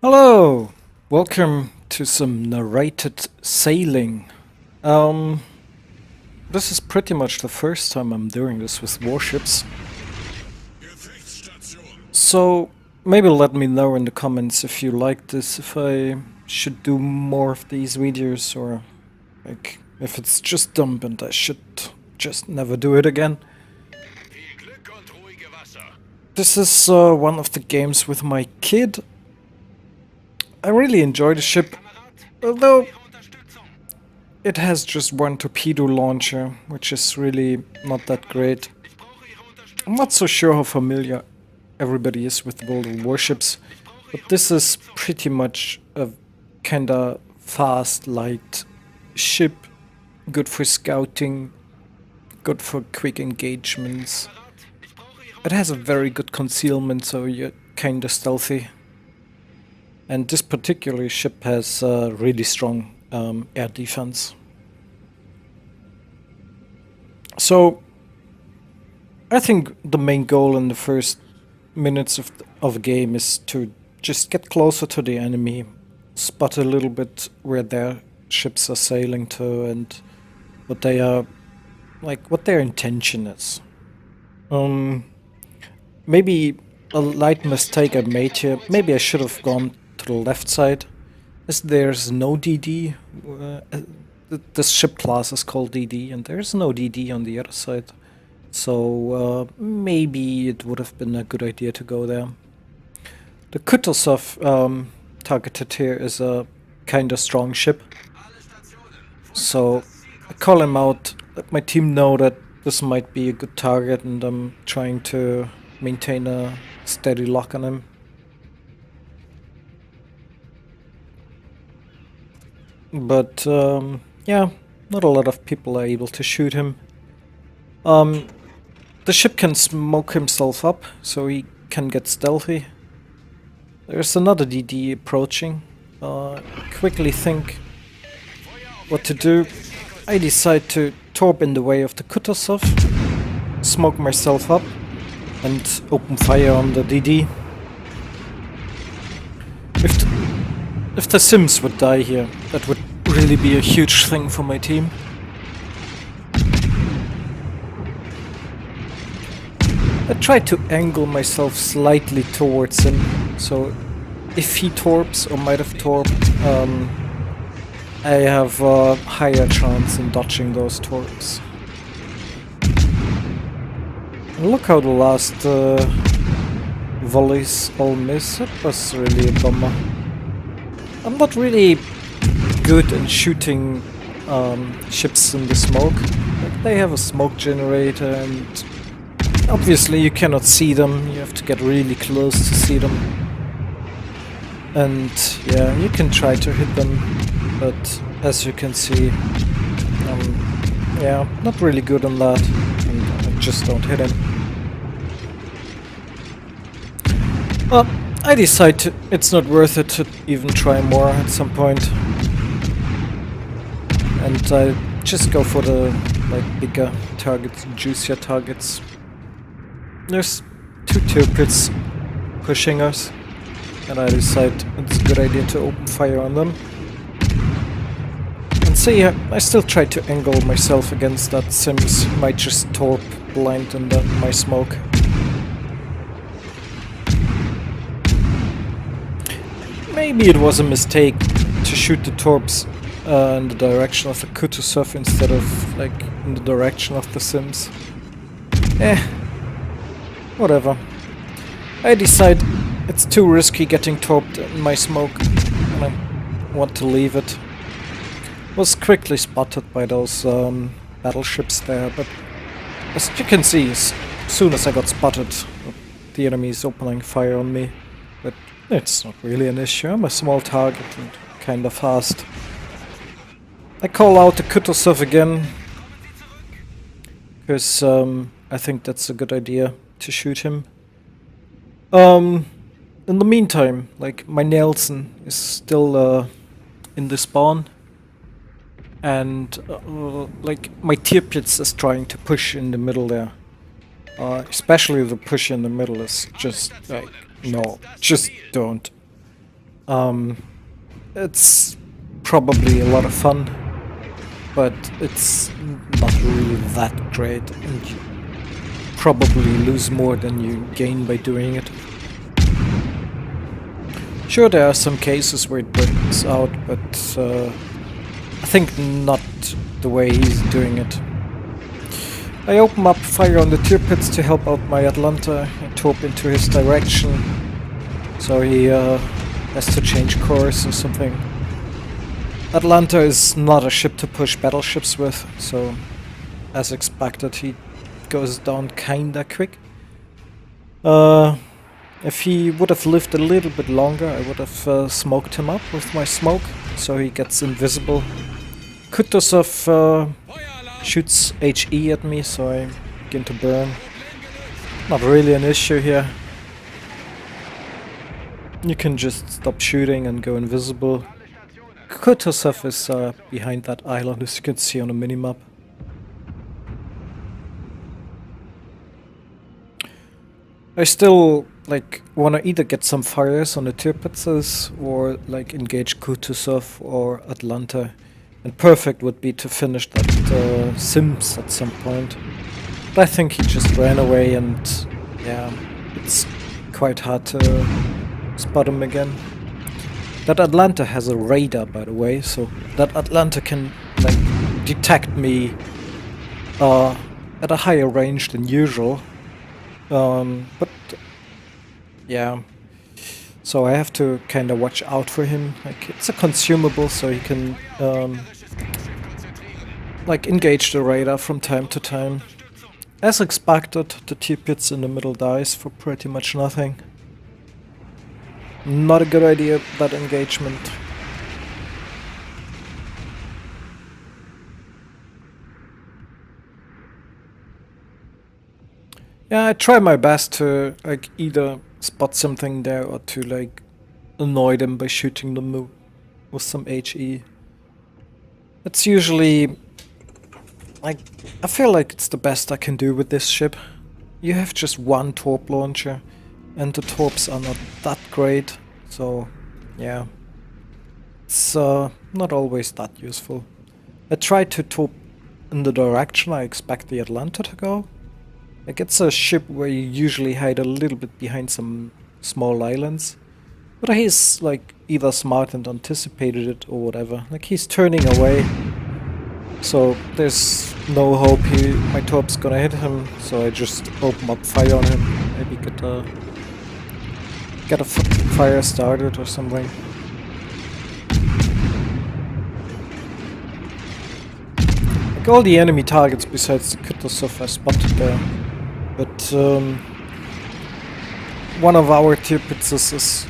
Hello! Welcome to some narrated sailing. Um, this is pretty much the first time I'm doing this with warships. So maybe let me know in the comments if you like this, if I should do more of these videos, or like if it's just dumb and I should just never do it again. This is one of the games with my kid. I really enjoy the ship, although it has just one torpedo launcher, which is really not that great. I'm not so sure how familiar everybody is with World of Warships, but this is pretty much a kinda fast, light ship, good for scouting, good for quick engagements. It has a very good concealment, so you're kinda stealthy. And this particular ship has really strong air defense. So I think the main goal in the first minutes of a game is to just get closer to the enemy, spot a little bit where their ships are sailing to and what they are, like what their intention is. Maybe a light mistake I made here. Maybe I should have gone to the left side, as there's no DD. This ship class is called DD, and there's no DD on the other side. So maybe it would have been a good idea to go there. The Kutuzov targeted here is a kinda strong ship. So I call him out, let my team know that this might be a good target, and I'm trying to maintain a steady lock on him. But yeah, not a lot of people are able to shoot him. The ship can smoke himself up, so he can get stealthy. There's another DD approaching. Quickly think what to do. I decide to torp in the way of the Kutuzov, smoke myself up, and open fire on the DD. If the Sims would die here, that would really be a huge thing for my team. I try to angle myself slightly towards him, so if he torps or might have torped, I have a higher chance in dodging those torps. And look how the last volleys all miss. That was really a bummer. I'm not really good in shooting ships in the smoke. Like, they have a smoke generator, and obviously you cannot see them. You have to get really close to see them. And yeah, you can try to hit them, but as you can see, yeah, not really good on that, and I just don't hit him. Well, I decide it's not worth it to even try more at some point. And I just go for the bigger targets, juicier targets. There's two turrets pushing us, and I decide it's a good idea to open fire on them. And see, I still try to angle myself against that Sims. Might just torp blind in my smoke. Maybe it was a mistake to shoot the torps in the direction of the Kutuzov instead of in the direction of the Sims. Whatever. I decide it's too risky getting torped in my smoke, and I want to leave it. Was quickly spotted by those battleships there, but as you can see, as soon as I got spotted, the enemy is opening fire on me. But it's not really an issue. I'm a small target and kinda fast. I call out the Kutuzov again, because I think that's a good idea to shoot him. In the meantime, my Nelson is still in the spawn, and my Tirpitz is trying to push in the middle there. Especially the push in the middle is just no, just don't. It's probably a lot of fun, but it's not really that great, and you probably lose more than you gain by doing it. Sure, there are some cases where it works out, but I think not the way he's doing it. I open up fire on the tier pits to help out my Atlanta and torp into his direction, so he has to change course or something. Atlanta is not a ship to push battleships with, so as expected he goes down kinda quick. If he would have lived a little bit longer, I would have smoked him up with my smoke, so he gets invisible. Kutuzov shoots HE at me, so I begin to burn. Not really an issue here. You can just stop shooting and go invisible. Kutuzov is behind that island, as you can see on the minimap. I still want to either get some fires on the tier pits or engage Kutuzov or Atlanta. And perfect would be to finish that Sims at some point. But I think he just ran away, and yeah, it's quite hard to spot him again. That Atlanta has a radar, by the way, so that Atlanta can detect me at a higher range than usual. But yeah, so I have to kind of watch out for him. It's a consumable, so he can engage the radar from time to time. As expected, the T-pits in the middle dies for pretty much nothing. Not a good idea, that engagement. Yeah, I try my best to either spot something there or to annoy them by shooting them with some HE. It's usually I feel like it's the best I can do with this ship. You have just one torp launcher, and the torps are not that great, so yeah, it's not always that useful. I try to torp in the direction I expect the Atlanta to go. It's a ship where you usually hide a little bit behind some small islands, but he's either smart and anticipated it or whatever. He's turning away, so there's no hope my torp's gonna hit him, so I just open up fire on him. Maybe get a fire started or something. All the enemy targets besides the Kutuzov are spotted there, but one of our tier pits is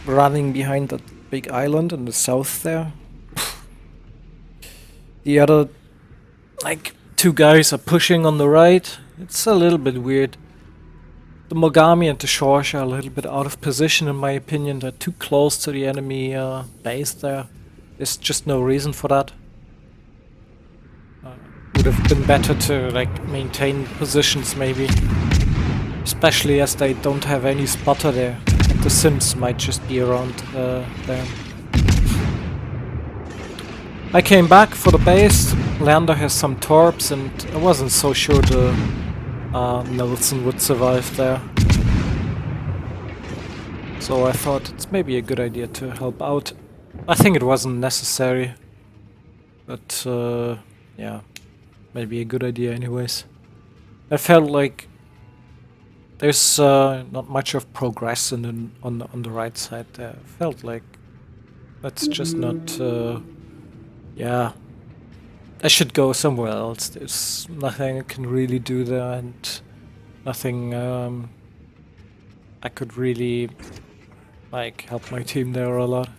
running behind that big island in the south there. The other two guys are pushing on the right. It's a little bit weird. The Mogami and the Shorsh are a little bit out of position in my opinion. They're too close to the enemy base there. There's just no reason for that. Would have been better to maintain positions maybe. Especially as they don't have any spotter there. And the Sims might just be around there. I came back for the base. Lander has some torps, and I wasn't so sure the Nelson would survive there. So I thought it's maybe a good idea to help out. I think it wasn't necessary, but yeah, maybe a good idea anyways. I felt like there's not much of progress on the right side there. I felt like that's just not. Yeah, I should go somewhere else. There's nothing I can really do there, and nothing I could really help my team there a lot.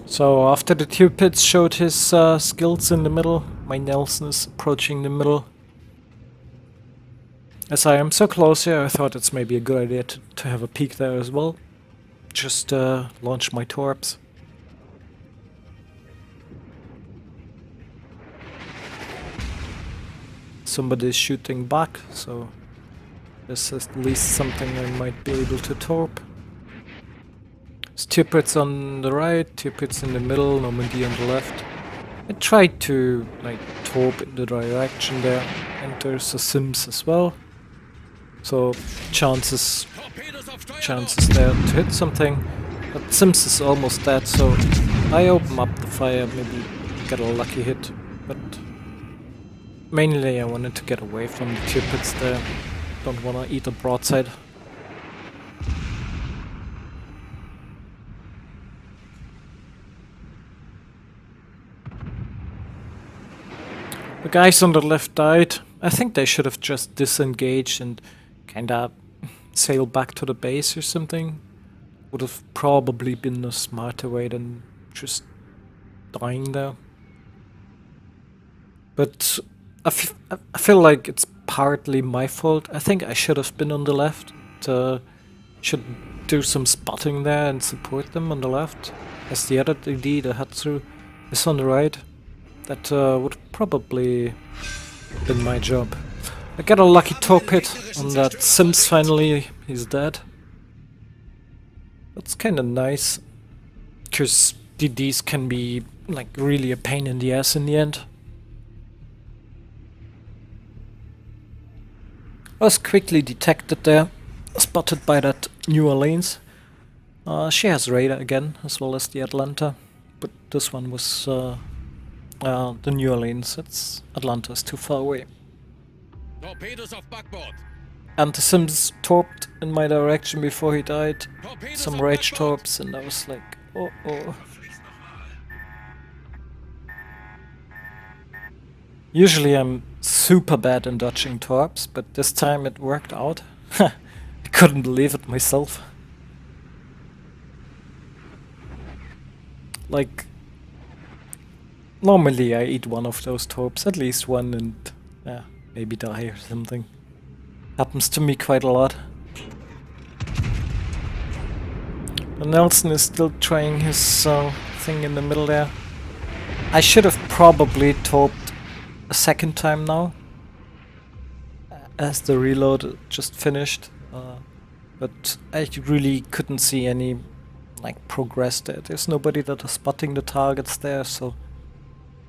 So after the tier pits showed his skills in the middle, my Nelson is approaching the middle. As I am so close here, I thought it's maybe a good idea to have a peek there as well. Just launch my torps. somebody's shooting back, so there's at least something I might be able to torp. There's 2 Brits on the right, 2 Brits in the middle, Normandy on the left. I tried to like torp in the direction there, and there's a Sims as well. So chances there to hit something. But Sims is almost dead, so I open up the fire, maybe get a lucky hit. But mainly I wanted to get away from the 2 Brits there. Don't wanna eat a broadside. The guys on the left died. I think they should have just disengaged and kinda sailed back to the base or something. Would have probably been a smarter way than just dying there. But I feel like it's partly my fault. I think I should have been on the left. Should do some spotting there and support them on the left. As the other DD, the Hatsu, is on the right. That would probably been my job. I got a lucky torp hit on that Sims finally, he's dead. That's kinda nice, cause DDs can be like really a pain in the ass in the end. I was quickly detected there, spotted by that New Orleans. She has radar again, as well as the Atlanta, but this one was the New Orleans. Atlanta's too far away. Torpedoes off backboard. And the Sims torped in my direction before he died. Some rage torps, and I was like, oh oh. Usually I'm super bad in dodging torps, but this time it worked out. I couldn't believe it myself. Like, normally I eat one of those torps, at least one, and yeah, maybe die or something. Happens to me quite a lot. And Nelson is still trying his thing in the middle there. I should have probably torped a second time now, as the reload just finished. But I really couldn't see any like progress there. There's nobody that is spotting the targets there, so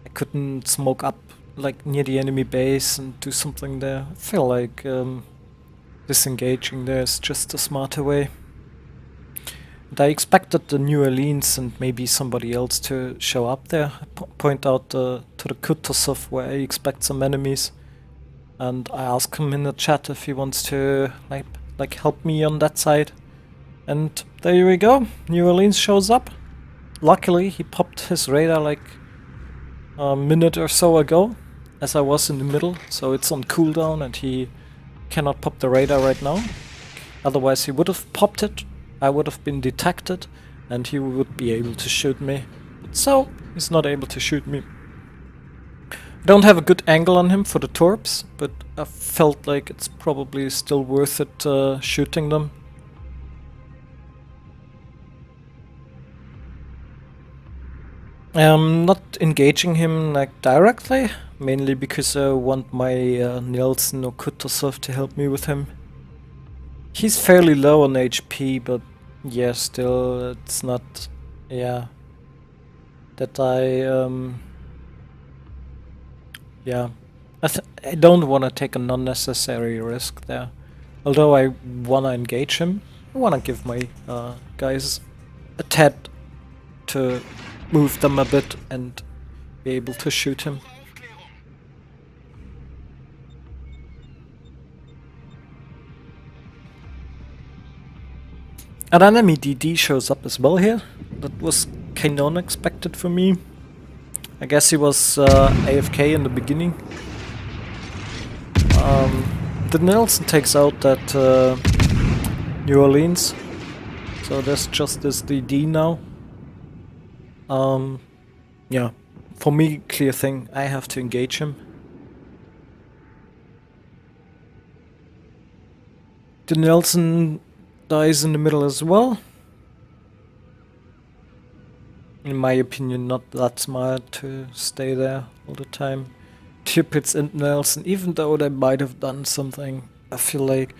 I couldn't smoke up like near the enemy base and do something there. I feel like disengaging there is just a smarter way. And I expected the New Orleans and maybe somebody else to show up there. Point out to the Kutuzov where I expect some enemies, and I ask him in the chat if he wants to like help me on that side. And there we go, New Orleans shows up. Luckily he popped his radar like a minute or so ago, as I was in the middle, so it's on cooldown and he cannot pop the radar right now. Otherwise he would have popped it, I would have been detected, and he would be able to shoot me. So he's not able to shoot me. I don't have a good angle on him for the torps, but I felt like it's probably still worth it shooting them. I'm not engaging him like directly, mainly because I want my Nielsen or Kutuzov to help me with him. He's fairly low on HP, but yeah, still it's not, yeah, that yeah, I don't want to take an unnecessary risk there. Although I want to engage him, I want to give my guys a tad to move them a bit and be able to shoot him. An enemy DD shows up as well here. That was kinda unexpected for me. I guess he was AFK in the beginning. The Nelson takes out that New Orleans, so there's just this DD now. Yeah, for me, clear thing, I have to engage him. The Nelson dies in the middle as well. In my opinion, not that smart to stay there all the time. Tirpitz and Nelson, even though they might have done something, I feel like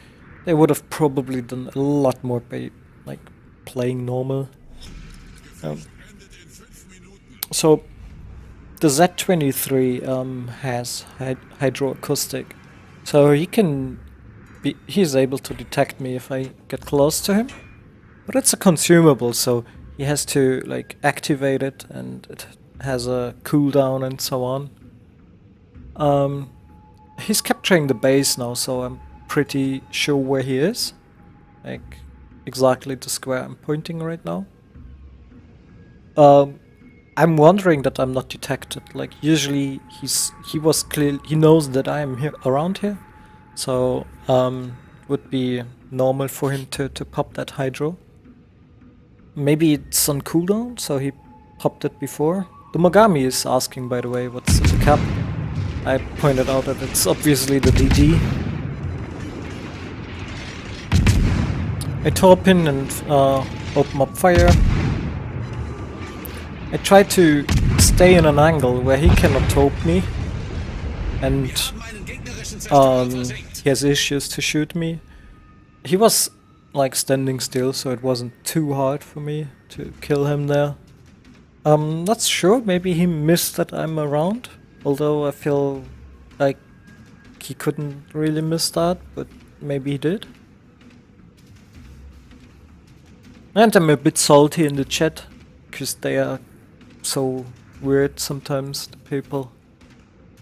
they would have probably done a lot more by like playing normal. So the Z23 has hydroacoustic, so he's able to detect me if I get close to him. But it's a consumable, so he has to like activate it, and it has a cooldown and so on. He's capturing the base now, so I'm pretty sure where he is. Like exactly the square I'm pointing right now. I'm wondering that I'm not detected. Like usually he knows that I am here around here, so it would be normal for him to pop that hydro. Maybe it's on cooldown, so he popped it before. The Mogami is asking, by the way, what's the cap. I pointed out that it's obviously the DD. I torp in and open up fire. I try to stay in an angle where he cannot torp me, and he has issues to shoot me. He was like standing still, so it wasn't too hard for me to kill him there. Not sure, maybe he missed that I'm around, although I feel like he couldn't really miss that, but maybe he did. And I'm a bit salty in the chat, because they are so weird sometimes, the people,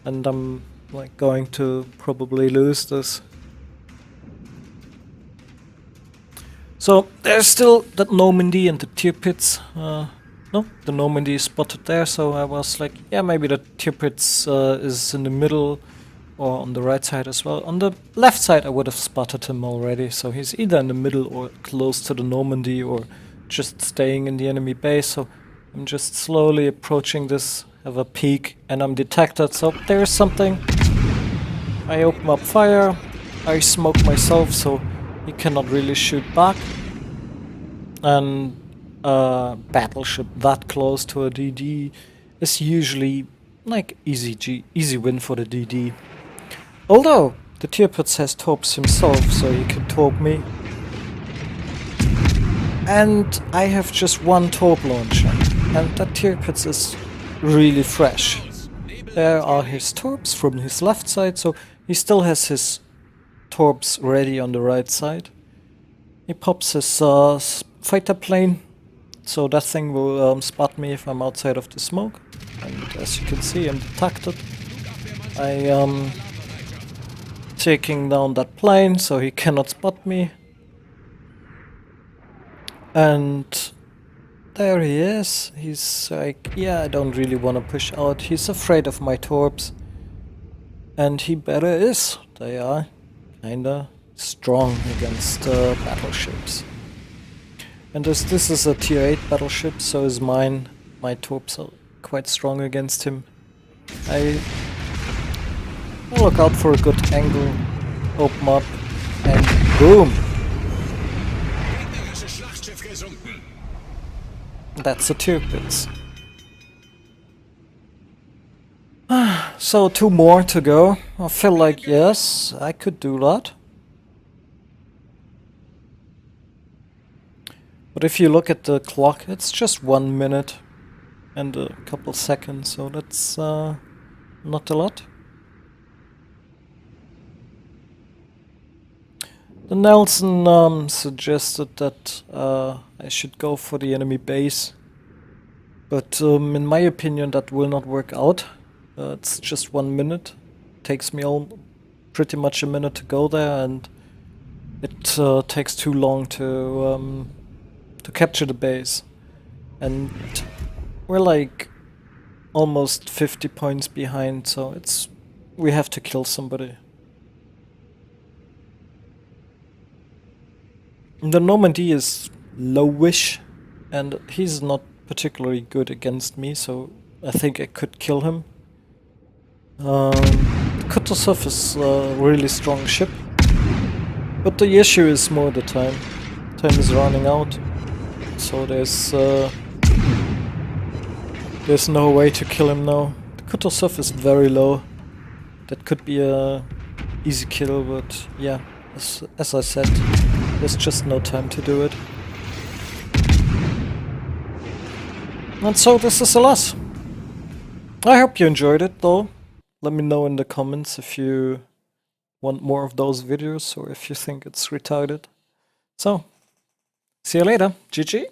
and I'm like going to probably lose this. So there's still that Normandy and the Tirpitz. No, the Normandy is spotted there, so I was like, yeah, maybe the Tirpitz is in the middle or on the right side as well. On the left side I would have spotted him already, so he's either in the middle or close to the Normandy or just staying in the enemy base. So I'm just slowly approaching this, have a peek, and I'm detected, so there's something. I open up fire, I smoke myself, so he cannot really shoot back. And a battleship that close to a DD is usually like easy win for the DD. Although the Tirpitz has torps himself, so he can torp me. And I have just one torp launcher, and that Tirpitz is really fresh. There are his torps from his left side, so he still has his torps ready on the right side. He pops his fighter plane, so that thing will spot me if I'm outside of the smoke. And as you can see, I'm detected. I am taking down that plane, so he cannot spot me. And there he is. He's like, yeah, I don't really want to push out. He's afraid of my torps. And he better is. They are kinda strong against battleships. And as this is a tier 8 battleship, so is mine. My torps are quite strong against him. I look out for a good angle, open up, and boom! That's a Tirpitz. So 2 more to go. I feel like, yes, I could do that. But if you look at the clock, it's just 1 minute and a couple seconds, so that's not a lot. The Nelson suggested that I should go for the enemy base, but in my opinion that will not work out. It's just 1 minute. Takes me pretty much a minute to go there, and it takes too long to capture the base. And we're like almost 50 points behind, so we have to kill somebody. The Normandy is lowish, and he's not particularly good against me, so I think I could kill him. Kutuzov is a really strong ship, but the issue is more the time. Time is running out, so there's no way to kill him now. The Kutuzov is very low, That could be a easy kill, but yeah, as I said, there's just no time to do it. And so this is a loss. I hope you enjoyed it though. Let me know in the comments if you want more of those videos or if you think it's retarded. So, see you later. GG.